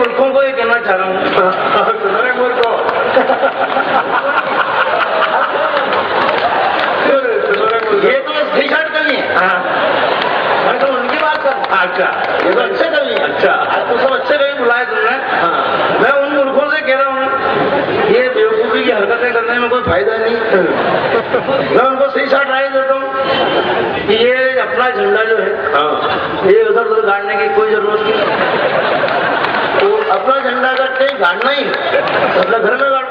मूर्खों को ये कहना चाह रहा हूँ, सुनरे मूर्खों, ये तो सही शर्ट करनी है। मैं तो उनकी बात कर। अच्छा, ये तो अच्छे करनी है। अच्छा, आज तो सब अच्छे कहीं बुलाए तुमने। मैं उन मूर्खों से कह रहा हूँ ये बेवकूफी की हरकतें करने में कोई फायदा नहीं। मैं उनको सही शर्ट राय देता हूँ कि ये अपना झंडा जो है ये उधर उधर गाड़ने की कोई जरूरत नहीं। तो अपना झंडा अगर कहीं गाड़ना ही तो अपने घर में गाड़ो।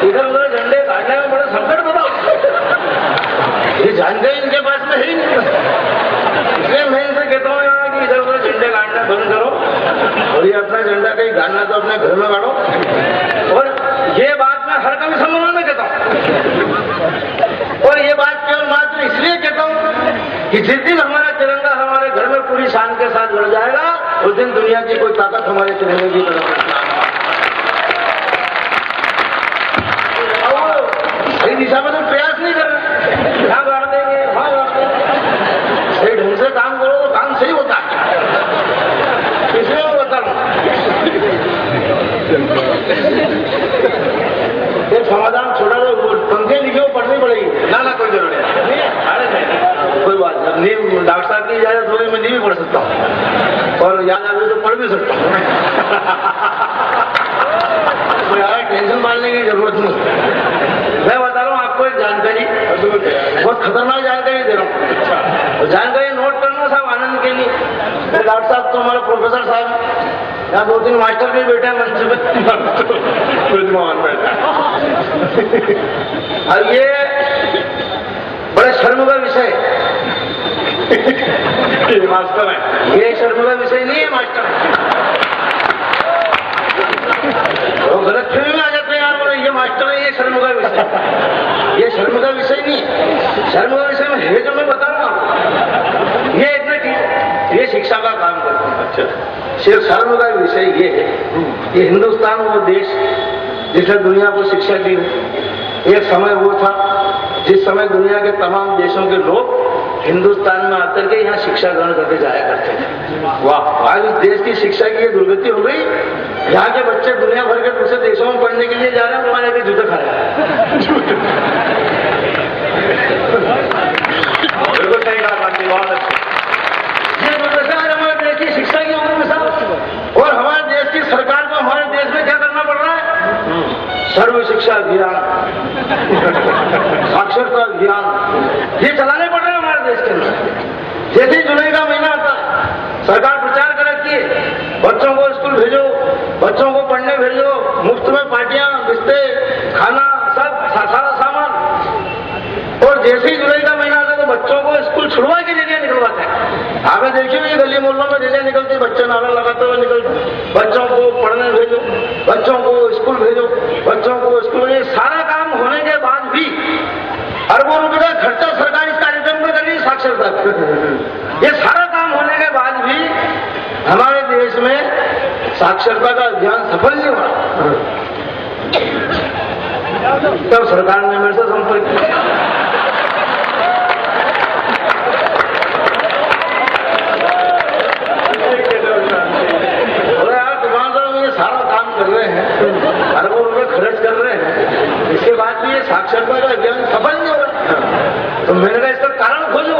इधर उधर झंडे गाड़ने में बड़ा संकट बताओ, ये जानते इनके पास में है ही नहीं। इसलिए मैं इनसे कहता हूँ यहाँ कि इधर उधर झंडे गाड़ना बंद करो और ये अपना झंडा कहीं गाड़ना तो अपने घर में गाड़ो। और ये बात मैं हर कभी सम्मान में कहता हूँ, और ये बात केवल मात्र इसलिए कहता हूँ कि जिस दिन हमारा तिरंगा हमारे घर में पूरी शान के साथ बढ़ जाएगा उस दिन दुनिया की कोई ताकत हमारे तिरंगे की तरफ सही दिशा में तो प्रयास नहीं कर रहे। यहाँ गाड़ देंगे, वहाँ गाड़ देंगे। सही ढंग से काम करो तो काम सही होता है। इसलिए मैं बता रहा हूँ एक समाधान छोटा सा पंखे लिखे हो पढ़नी पड़ेगी। ना कोई जरूरी नहीं, अरे नहीं, कोई बात नहीं। नींव डॉक्टर साहब की इजाजत हो गई, मैं नींव भी पढ़ सकता हूँ और याद आ गई तो पढ़ भी सकता हूँ। तो यार टेंशन मारने की जरूरत नहीं। मैं बता रहा हूँ आपको एक जानकारी, बहुत खतरनाक जानकारी दे रहा हूँ। तो जानकारी नोट करना साहब आनंद के लिए। डॉक्टर साहब तो हमारे प्रोफेसर साहब, यहाँ 2-3 मास्टर भी बैठे हैं मंच पे। विद्वान बैठा। और ये बड़े शर्म का विषय, मास्टर है ये शर्म का विषय नहीं है मास्टर। वो गलत फिल्म में आ जाते हैं यार, बोले ये मास्टर है, ये शर्म का विषय। ये शर्म का विषय नहीं है। शर्म का विषय में है जो मैं बता रहा हूँ, ये इतना ठीक, ये शिक्षा का काम करते हैं। अच्छा, सिर्फ शर्म का विषय ये है कि हिंदुस्तान वो देश जिसने दुनिया को शिक्षा दी। एक समय वो था जिस समय दुनिया के तमाम देशों के लोग हिंदुस्तान में आकर के यहाँ शिक्षा ग्रहण करके जाया करते थे। वाह, आज इस देश की शिक्षा की दुर्गति हो गई। यहाँ के बच्चे दुनिया भर के दूसरे देशों में पढ़ने के लिए जा रहे हैं, हमारे के जूते खा रहे हैं। बिल्कुल सही कहा गांधी, बहुत अच्छी। ये दुर्दशा है हमारे देश की शिक्षा की उम्र में साहब। और हमारे देश की सरकार को हमारे देश में क्या करना पड़ रहा है? सर्व शिक्षा अभियान, साक्षरता अभियान, ये चलाने पड़ रहे हैं हमारे देश के अंदर। जैसे ही जुलाई का महीना आता है सरकार प्रचार कर रखी है, बच्चों को स्कूल भेजो, बच्चों को पढ़ने भेजो, मुफ्त में पार्टियां, बिस्ते, खाना, सब सारा सामान। और जैसे ही जुलाई का महीना आता है तो बच्चों को स्कूल छुड़वा के रैलियां निकलवाते हैं। आपने देखिए ये गली मोहल्लों में रैलियां निकलती, बच्चे नारा लगाते हुए निकलते। बच्चों को पढ़ने भेजो, बच्चों को स्कूल भेजो, बच्चों को स्कूल। ये सारा काम होने के बाद भी अरबों रुपए का खर्चा सरकार इस कार्यक्रम में कर रही है, साक्षरता। ये सारा काम होने के बाद भी हमारे देश में साक्षरता का अभियान सफल नहीं हुआ। तब सरकार ने मेरे से संपर्क किया। बोले यार दुकान साहब ये सारा काम कर रहे हैं, अरबों रुपए खर्च कर रहे हैं, इसके बाद भी ये साक्षरता का अभियान सफल नहीं हो रहा। तो मैंने कहा इसका कारण खोजो,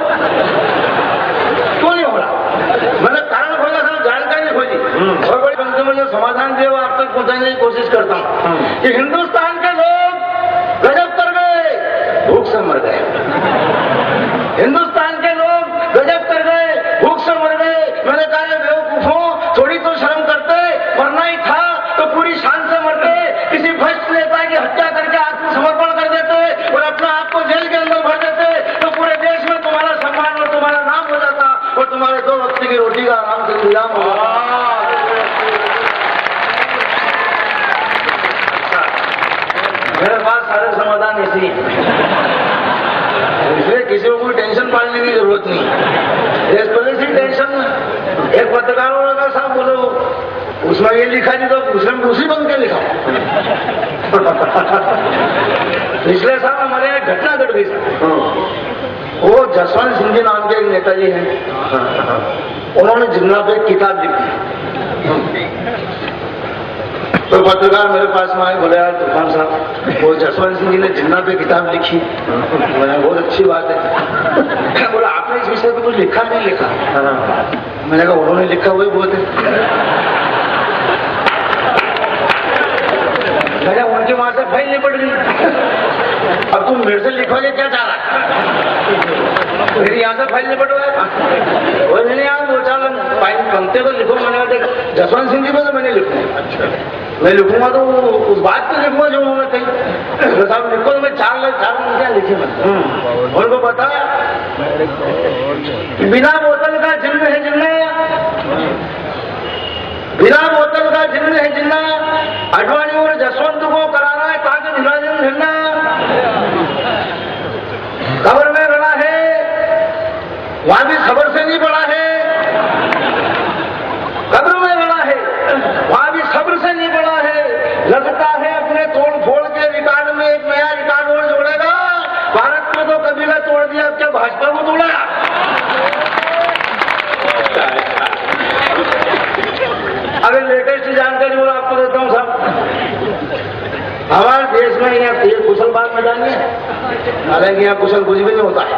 क्यों नहीं हो रहा? मैंने कारण खोजा, सब जानकारी खोजी और बड़ी पंक्ति में जो समाधान दिया वो आप तक पहुंचाने की कोशिश करता हूँ कि हिंदुस्तान के लोग गजब कर गए, भूख से मर गए। हिंदुस्तान के लोग गजब कर गए, भूख से मर गए। मैंने कहा बेवकूफों, थोड़ी तो शर्म करते, मरना ही था तो पूरी शान से मरते, किसी भ्रष्ट नेता की हत्या करके आत्मसमर्पण कर देते और अपना आप को जेल के अंदर भर देते तो पूरे देश में तुम्हारा सम्मान और तुम्हारा नाम हो जाता और तुम्हारे 2 वक्त की रोटी का आराम से इंतजाम हो जाता। मेरे पास सारे समाधान इसी हैं, इसलिए किसी को कोई टेंशन पालने की जरूरत नहीं। देश पहले से टेंशन में एक पत्रकारों ने कहा साहब बोलो उसमें ये लिखा नहीं तो दूसरे में दूसरी बंद के लिखा। पिछले साल हमारे यहाँ एक घटना घट गई साहब। वो जसवंत सिंह जी नाम के एक नेताजी हैं, उन्होंने जिन्ना पे एक किताब लिखी। तो पत्रकार मेरे पास में आए, बोले यार तूफान साहब, वो जसवंत सिंह जी ने जिन्ना पे किताब लिखी, मैंने बहुत अच्छी बात है। बोला आपने इस विषय पे कुछ लिखा नहीं लिखा? मैंने कहा उन्होंने लिखा वही बहुत है। मैंने उनके वहां से फाइल निपट गई। अब तुम मेरे से लिखोगे क्या चाह रहा? मेरी यहाँ से फाइल निपटवाया। वो मैंने यहाँ 2-4 फाइल बनते तो लिखो। मैंने कहा जसवंत सिंह जी को तो मैंने लिखूंगा, मैं लिखूंगा तो उस बात पे लिखूंगा जो उन्होंने कही। तो साहब लिखो तो मैं 4 क्या लिखे मैंने उनको बताया कि बिना बोतल का जिन्न है जिन्ना, बिना बोतल का जिन्न है जिन्ना, अडवाणी और जसवंत को कराना है ताकि निराजन झंडा। खबर में रहा है, वहां भी खबर से नहीं पड़ा है। खबर में रहा है, वहां भी खबर से नहीं पड़ा है। लगता है अपने तोड़ फोड़ के रिकॉर्ड में एक नया रिकॉर्ड और जोड़ेगा। भारत में तो कबीला तोड़ दिया, अब क्या भाजपा को तोड़ा? अगर लेटेस्ट जानकारी और आपको देता हूं साहब, हमारे देश में यहाँ ये कुशल बाग मैदान है, हालांकि यहाँ कुशल कुछ भी नहीं होता है।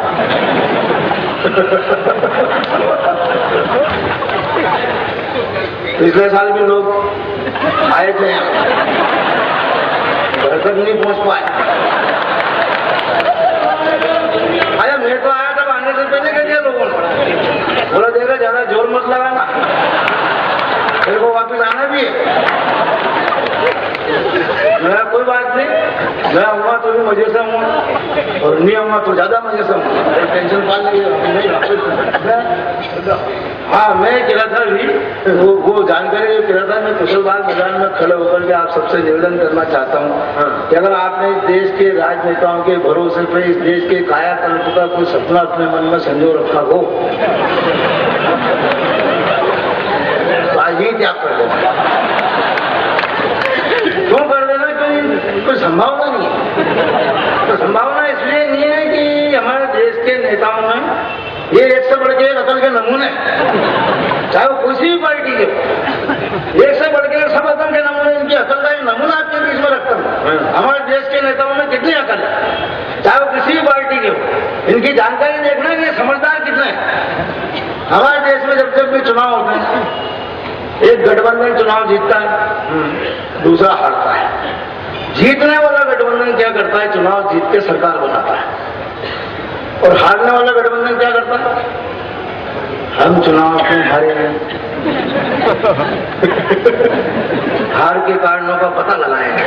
पिछले साल भी लोग आए थे यहाँ, घर तक नहीं पहुंच पाए। अरे मैं तो आया था, आने से पहले कह दिया लोगों ने, बोला देखा ज्यादा जोर मत लगाना, मेरे को वापिस आना भी है। मैं कोई बात नहीं, मैं आऊंगा तो भी मजे से आऊंगा और नहीं आऊंगा तो ज्यादा मजे से आऊंगा, टेंशन पाल नहीं। हाँ मैं कह रहा था अभी वो जानकारी कह रहा था, मैं कुशल बाग मैदान में खड़े होकर के आप सबसे निवेदन करना चाहता हूँ कि अगर आपने इस देश के राजनेताओं के भरोसे पे इस देश के कायाकल्प का कोई सपना अपने मन में संजो रखा हो तो आज ही त्याग कर देना। क्यों कर देना? कोई संभावना नहीं है। तो संभावना इसलिए नहीं है कि हमारे देश के नेताओं में ये एक से बढ़ के एक अकल के नमूने, चाहे वो किसी भी पार्टी के, एक से बढ़ के सब अकल के नमूने, इनकी अकल का नमूना आपके बीच में रखता हूँ। हमारे देश के नेताओं में कितनी अकल है, चाहे वो किसी भी पार्टी के हो, इनकी जानकारी देखना कि समझदार कितने हैं। हमारे देश में जब जब भी चुनाव होते हैं, एक गठबंधन चुनाव जीतता है, दूसरा हारता है। जीतने वाला गठबंधन क्या करता है? चुनाव जीत के सरकार बनाता है। और हारने वाला गठबंधन क्या करता है? हम चुनाव क्यों हारे हैं, हार के कारणों का पता लगाएंगे।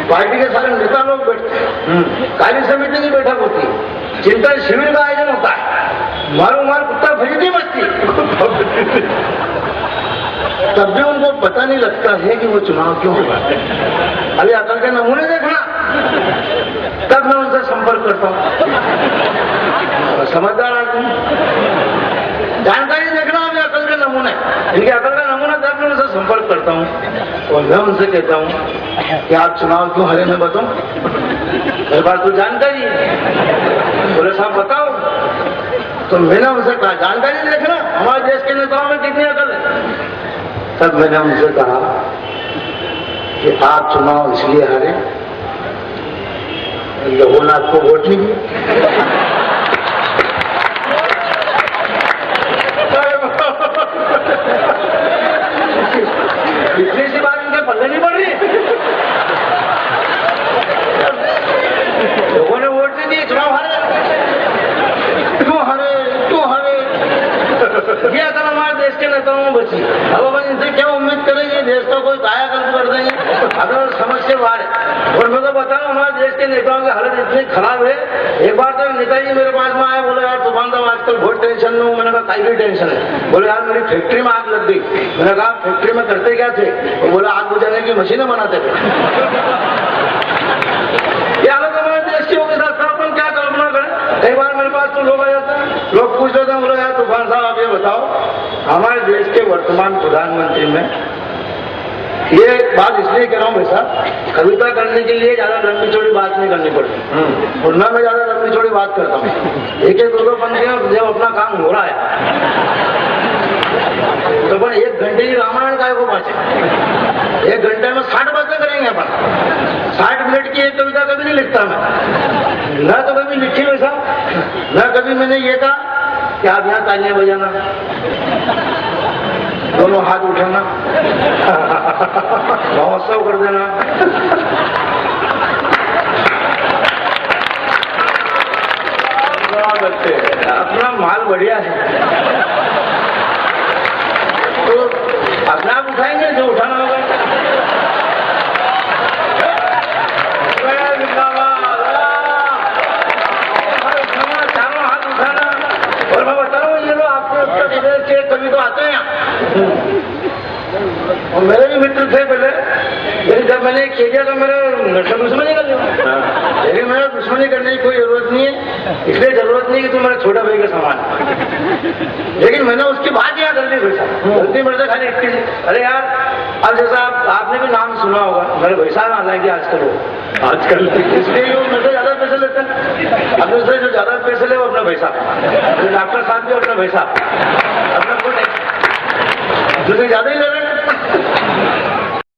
पार्टी के सारे नेता लोग बैठते हैं, कार्य समिति की बैठक होती है, चिंतन शिविर का आयोजन होता है, मारो मार कुत्ता खरीदी बचती, तब भी उनको पता नहीं लगता है कि वो चुनाव क्यों हुआ। अरे अकल के नमूने देखना, तब मैं उनसे संपर्क करता हूँ। समझदार आदमी, जानकारी देखना, अभी अकल के नमूने, इनके अकल का नमूना तब मैं उनसे संपर्क करता हूँ और मैं उनसे कहता हूँ कि आप चुनाव क्यों हारे, मैं बताऊं, मेरे पास तो जानकारी है। बोले साहब बताओ, तो मैंने उनसे कहा जानकारी देखना, हमारे देश के नेताओं में कितनी अकल है। तब मैंने उनसे कहा कि आप चुनाव इसलिए हारे, लोगों ने आपको वोट नहीं दिया। इतनी सी बात इनके पल्ले नहीं पड़ रही, लोगों ने वोट नहीं दिए, चुनाव हारे। क्यों हारे, क्यों हारे? ये अगर हमारे देश के नेताओं में बची, अब अपन इनसे क्या उम्मीद करेंगे? देश का कोई कायाकल्प कर देंगे अगर समझ से बाहर है। और मैं तो बताऊं, हमारे देश के नेताओं की हालत इतनी खराब है। एक बार तो नेताजी मेरे पास में आए, बोले यार तूफान साहब आजकल बहुत टेंशन में हूं। मैंने कहा काई की टेंशन है? बोले यार मेरी फैक्ट्री में आग लग गई। मैंने कहा फैक्ट्री में करते क्या थे? तो बोले आग बुझाने की मशीनें बनाते थे। ये हालत हमारे देश की होगी सर, अपन क्या कल्पना करें? एक बार मेरे पास तो लोग आ जाते हैं, लोग पूछ लेते हैं, बोले यार तूफान साहब आप ये बताओ, हमारे देश के वर्तमान प्रधानमंत्री में ये बात इसलिए कह रहा हूँ भाई साहब, कविता करने के लिए ज्यादा लंबी चौड़ी बात नहीं करनी पड़ती, वरना मैं ज्यादा लंबी चौड़ी बात करता हूँ। एक एक दो पंक्तियां जब अपना काम हो रहा है तो अपन 1 घंटे की रामायण काय को बाँचे, 1 घंटे में 60 बातें करेंगे अपन। 60 मिनट की एक कविता कभी नहीं लिखता मैं, न तो कभी लिखी वैसा, न कभी मैंने ये कहा कि आप यहाँ तालियां बजाना, दोनों हाथ उठाना, महोत्सव कर देना। अपना माल बढ़िया है तो अपने आप उठाएंगे जो उठाना होगा। चारों हाथ उठाना। और मैं बता रहा हूँ ये लोग आपके उत्तर प्रदेश के कभी तो आते हैं और मेरे भी मित्र थे पहले, लेकिन जब मैंने किया दिया तो मेरे दुश्मनी कर लिया। लेकिन मेरा दुश्मनी करने की कोई जरूरत नहीं है, इसलिए जरूरत नहीं कि तुम मेरे छोटा भाई का सामान। लेकिन मैंने उसकी बात यहाँ कर दी भैसा, गलती मेरे से खाली इतनी थी। अरे यार अब जैसा आपने भी नाम सुना होगा, मेरे भैसा ना हालांकि आजकल इसलिए वो मेरे से ज्यादा पैसे लेते हैं। अपने से जो ज्यादा पैसे ले वो अपना भैसा, डॉक्टर साहब भी अपना भैसा, अपना खुद जो ज्यादा ही ले रहे